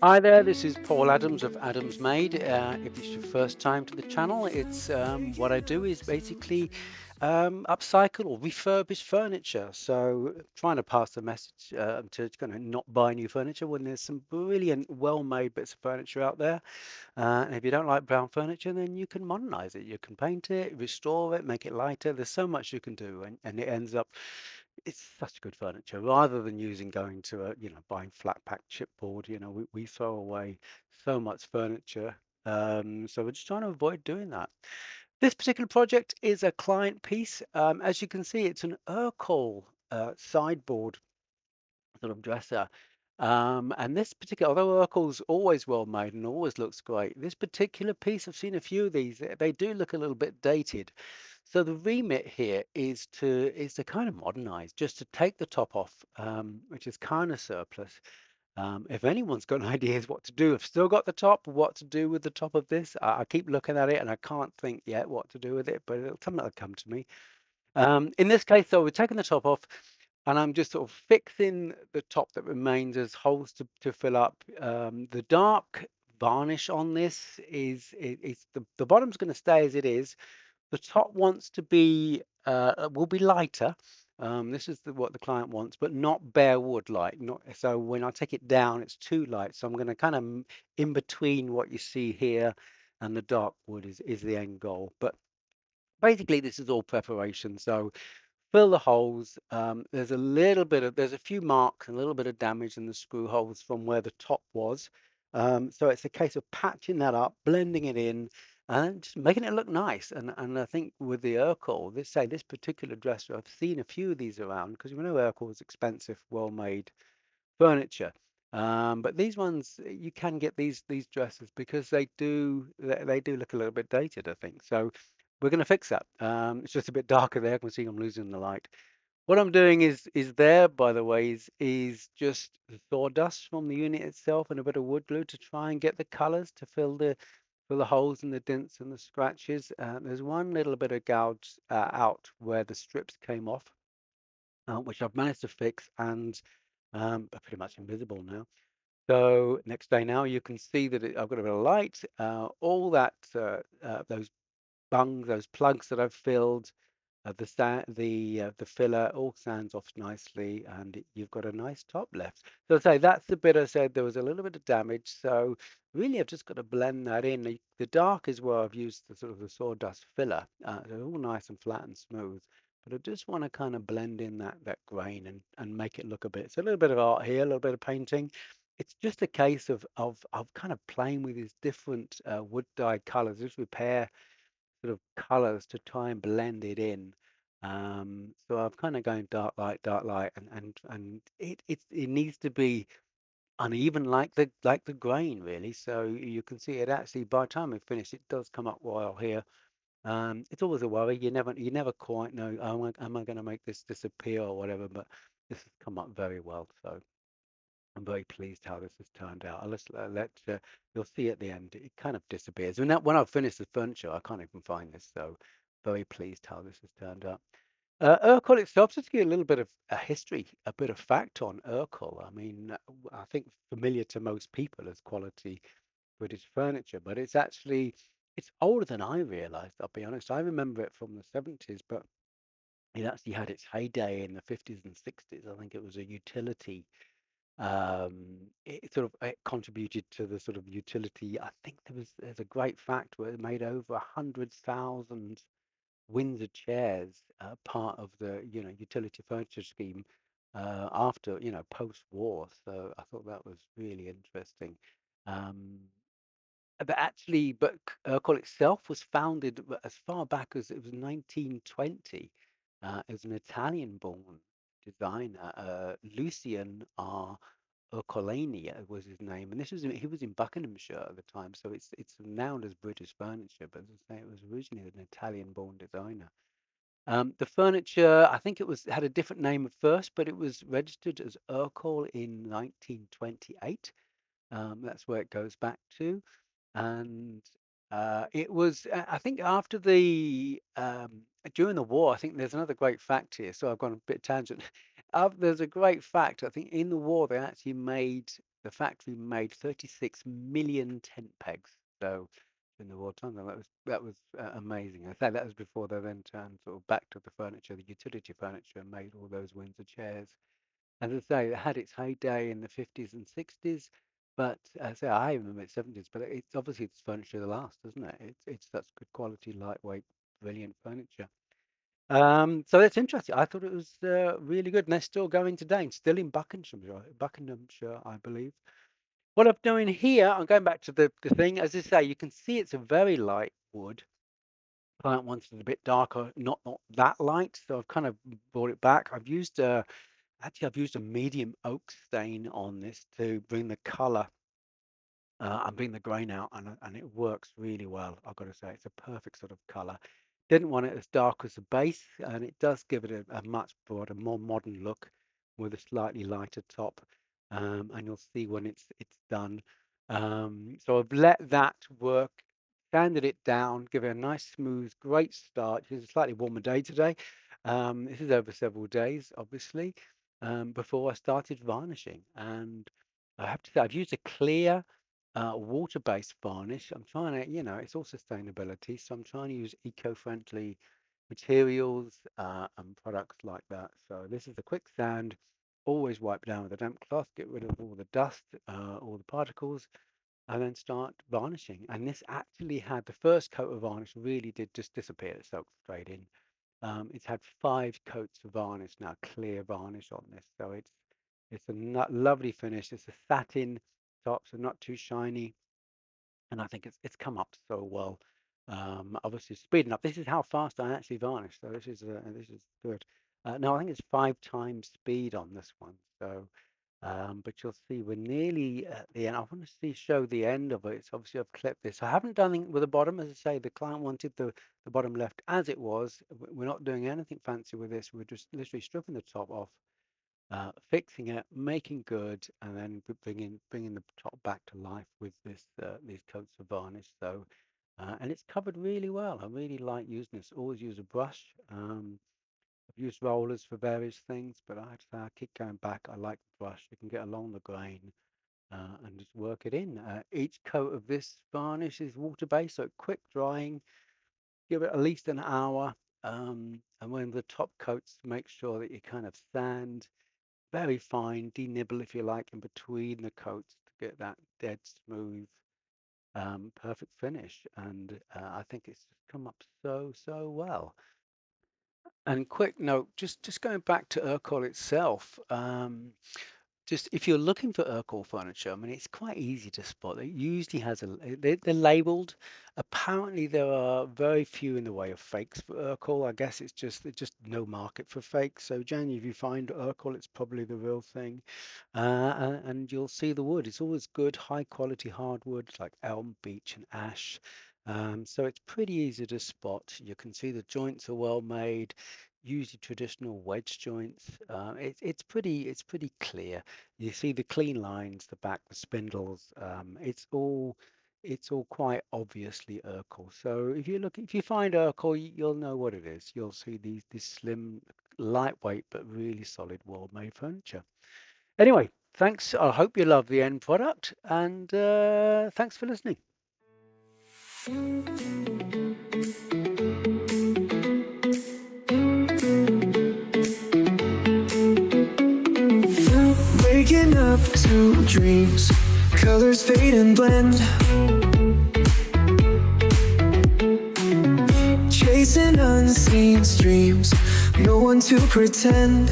Hi there, this is Paul Adams of ADAMSMADE. If it's your first time to the channel, it's what I do is basically upcycle or refurbish furniture. So trying to pass the message to kind of not buy new furniture when there's some brilliant, well-made bits of furniture out there. And if you don't like brown furniture, then you can modernize it. You can paint it, restore it, make it lighter. There's so much you can do, and it ends up it's such good furniture rather than using going to buying flat pack chipboard. We throw away so much furniture, so we're just trying to avoid doing that. This particular project is a client piece. As you can see, it's an Ercol sideboard sort of dresser. And this particular, although Urkel's always well made and always looks great, this particular piece, I've seen a few of these, they do look a little bit dated. So the remit here is to kind of modernize, just to take the top off, which is kind of surplus. If anyone's got ideas what to do, I've still got the top, what to do with the top of this. I keep looking at it and I can't think yet what to do with it, but something will come to me. In this case, though, we're taking the top off, and I'm just sort of fixing the top that remains as holes to fill up. The dark varnish on this is the bottom's going to stay as it is. The top wants to be will be lighter. This is what the client wants, but not bare wood like. Not so when I take it down, it's too light. So I'm going to kind of in between what you see here and the dark wood is the end goal. But basically, this is all preparation. So fill the holes. There's a few marks and a little bit of damage in the screw holes from where the top was. So it's a case of patching that up, blending it in, and just making it look nice. And I think with the Ercol, this particular dresser, I've seen a few of these around because we know Ercol is expensive, well-made furniture. But these ones you can get these dresses because they do look a little bit dated, I think. So we're going to fix that. It's just a bit darker there. I can see I'm losing the light. What I'm doing is there, by the way, is just the sawdust from the unit itself and a bit of wood glue to try and get the colors to fill the holes and the dents and the scratches. There's one little bit of gouge out where the strips came off, which I've managed to fix and are pretty much invisible now. So next day now you can see that I've got a bit of light. All that those bungs, those plugs that I've filled, the filler all sands off nicely, and you've got a nice top left. So I say that's the bit I said there was a little bit of damage. So really, I've just got to blend that in. The dark is where I've used the sort of the sawdust filler. They're all nice and flat and smooth. But I just want to kind of blend in that grain and make it look a bit. So a little bit of art here, a little bit of painting. It's just a case of kind of playing with these different wood dyed colors, just repair sort of colors to try and blend it in. So I'm kind of going dark light, and it needs to be uneven like the grain really. So you can see it actually by the time we finish, it does come up well here. It's always a worry. You never quite know. Oh, am I going to make this disappear or whatever? But this has come up very well. So I'm very pleased how this has turned out. You'll see at the end, it kind of disappears. When I've finished the furniture, I can't even find this. So very pleased how this has turned out. Ercol itself, just to give you a little bit of a history, a bit of fact on Ercol. I mean, I think familiar to most people as quality British furniture, but it's older than I realized, I'll be honest. I remember it from the 70s, but it actually had its heyday in the 50s and 60s. I think it was a utility it sort of it contributed to the sort of utility. I think there's a great fact where it made over 100,000 Windsor chairs part of the utility furniture scheme after post-war. So I thought that was really interesting. Um, but Ercol itself was founded as far back as it was 1920. It was an Italian-born designer, Lucian Ercolani was his name, and he was in Buckinghamshire at the time, so it's renowned as British furniture, but as I say, it was originally an Italian-born designer. The furniture, I think had a different name at first, but it was registered as Ercol in 1928. That's where it goes back to. And it was, I think, after during the war, I think there's another great fact here. So I've gone a bit tangent. There's a great fact. I think in the war they actually the factory made 36 million tent pegs. So in the wartime, that was amazing. I think that was before they then turned sort of back to the furniture, the utility furniture, and made all those Windsor chairs. As I say, it had its heyday in the 50s and 60s, but as I say, I remember its 70s. But it's obviously it's furniture of the last, isn't it? It's such good quality, lightweight, brilliant furniture. So that's interesting. I thought it was really good, and they're still going today, and still in Buckinghamshire, I believe. What I'm doing here, I'm going back to the thing. As I say, you can see it's a very light wood. Client wanted it a bit darker, not that light, so I've kind of brought it back. I've used a medium oak stain on this to bring the color and bring the grain out, and it works really well. I've got to say, it's a perfect sort of color. Didn't want it as dark as the base, and it does give it a much broader, more modern look with a slightly lighter top. And you'll see when it's done. So I've let that work, sanded it down, give it a nice, smooth, great start. It's a slightly warmer day today. This is over several days, obviously, before I started varnishing. And I have to say, I've used a clear water-based varnish. I'm trying to, it's all sustainability, so I'm trying to use eco-friendly materials and products like that. So this is a quick sand, always wipe down with a damp cloth, get rid of all the dust, all the particles, and then start varnishing. And this actually had the first coat of varnish really did just disappear. It soaked straight in. It's had 5 coats of varnish now, clear varnish on this. So it's a lovely finish. It's a satin top, so not too shiny, and I think it's come up so well. Obviously speeding up. This is how fast I actually varnish, so this is good. No, I think it's 5 times speed on this one. So, but you'll see we're nearly at the end. I want to show the end of it. So obviously I've clipped this. I haven't done anything with the bottom, as I say. The client wanted the bottom left as it was. We're not doing anything fancy with this. We're just literally stripping the top off, fixing it, making good, and then bringing the top back to life with these coats of varnish. So, and it's covered really well. I really like using this. Always use a brush. I've used rollers for various things, but I keep going back. I like the brush. You can get along the grain and just work it in. Each coat of this varnish is water-based, so quick drying. Give it at least an hour. And when the top coats, make sure that you kind of sand very fine, denibble if you like, in between the coats to get that dead smooth, perfect finish. And I think it's just come up so well. And quick note, just going back to Ercol itself, just if you're looking for Ercol furniture, I mean, it's quite easy to spot. It usually has they're labeled. Apparently, there are very few in the way of fakes for Ercol. I guess it's just no market for fakes. So generally, if you find Ercol, it's probably the real thing. And you'll see the wood. It's always good, high quality hardwood like elm, beech, and ash. So it's pretty easy to spot. You can see the joints are well made, usually traditional wedge joints. It's pretty clear. You see the clean lines, the back, the spindles. It's all quite obviously Ercol. So if you find Ercol, you'll know what it is. You'll see this slim, lightweight but really solid, well-made furniture. Anyway, thanks. I hope you love the end product, and thanks for listening. Waking up to dreams, colors fade and blend, chasing unseen streams, no one to pretend.